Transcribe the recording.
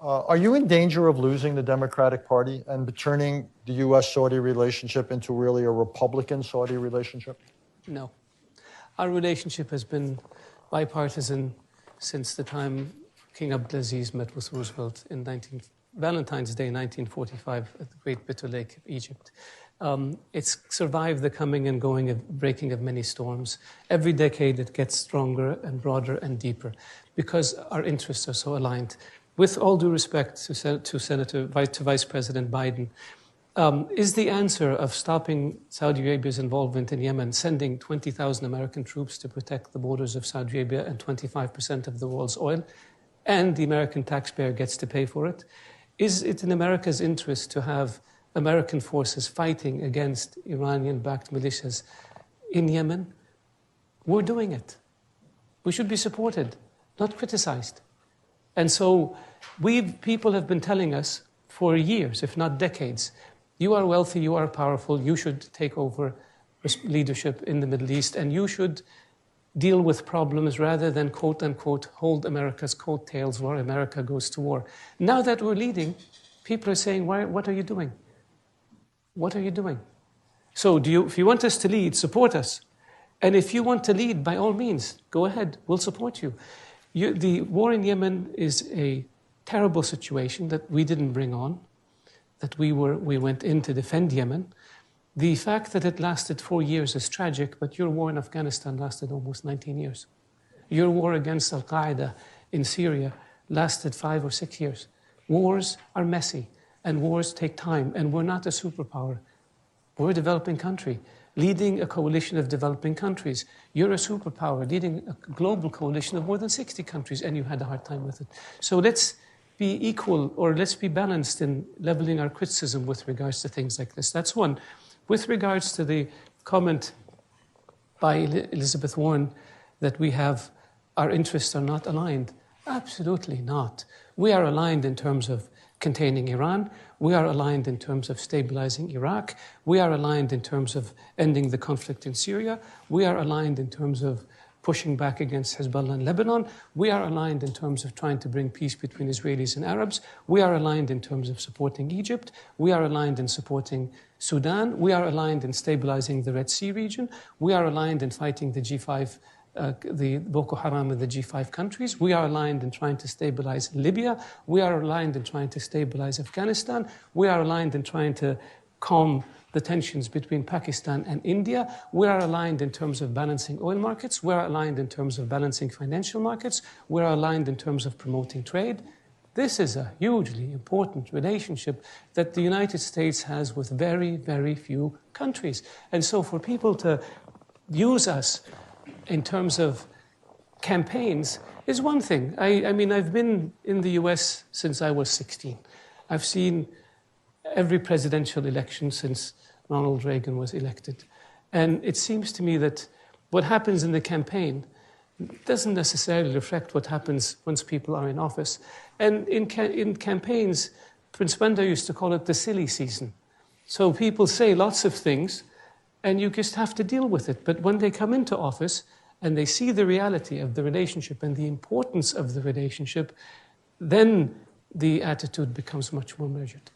Are you in danger of losing the Democratic Party and turning the U.S.-Saudi relationship into really a Republican-Saudi relationship? No. Our relationship has been bipartisan since the time King Abdulaziz met with Roosevelt in Valentine's Day 1945 at the Great Bitter Lake of Egypt. It's survived the coming and going of breaking of many storms. Every decade it gets stronger and broader and deeper because our interests are so aligned. With all due respect to Vice President Biden, is the answer of stopping Saudi Arabia's involvement in Yemen, sending 20,000 American troops to protect the borders of Saudi Arabia and 25% of the world's oil, and the American taxpayer gets to pay for it? Is it in America's interest to have American forces fighting against Iranian-backed militias in Yemen? We're doing it. We should be supported, not criticized. And so people have been telling us for years, if not decades, you are wealthy, you are powerful, you should take over leadership in the Middle East, and you should deal with problems rather than, quote unquote, hold America's coattails while America goes to war. Now that we're leading, people are saying, what are you doing? What are you doing? So if you want us to lead, support us. And if you want to lead, by all means, go ahead, we'll support you. The war in Yemen is a terrible situation that we didn't bring on, that we went in to defend Yemen. The fact that it lasted 4 years is tragic, but your war in Afghanistan lasted almost 19 years. Your war against Al-Qaeda in Syria lasted 5 or 6 years. Wars are messy, and wars take time, and we're not a superpower. We're a developing country, leading a coalition of developing countries. You're a superpower, leading a global coalition of more than 60 countries, and you had a hard time with it. So let's be equal, or let's be balanced in leveling our criticism with regards to things like this. That's one. With regards to the comment by Elizabeth Warren that our interests are not aligned, absolutely not. We are aligned in terms of containing Iran. We are aligned in terms of stabilizing Iraq. We are aligned in terms of ending the conflict in Syria. We are aligned in terms of pushing back against Hezbollah in Lebanon. We are aligned in terms of trying to bring peace between Israelis and Arabs. We are aligned in terms of supporting Egypt. We are aligned in supporting Sudan. We are aligned in stabilizing the Red Sea region. We are aligned in fighting the G5, the Boko Haram in the G5 countries. We are aligned in trying to stabilize Libya. We are aligned in trying to stabilize Afghanistan. We are aligned in trying to calm the tensions between Pakistan and India. We are aligned in terms of balancing oil markets. We are aligned in terms of balancing financial markets. We are aligned in terms of promoting trade. This is a hugely important relationship that the United States has with very, very few countries. And so for people to use us in terms of campaigns is one thing. I mean, I've been in the US since I was 16. I've seen every presidential election since Ronald Reagan was elected. And it seems to me that what happens in the campaign doesn't necessarily reflect what happens once people are in office. And in campaigns, Prince Bandar used to call it the silly season. So people say lots of things, and you just have to deal with it. But when they come into office and they see the reality of the relationship and the importance of the relationship, then the attitude becomes much more measured.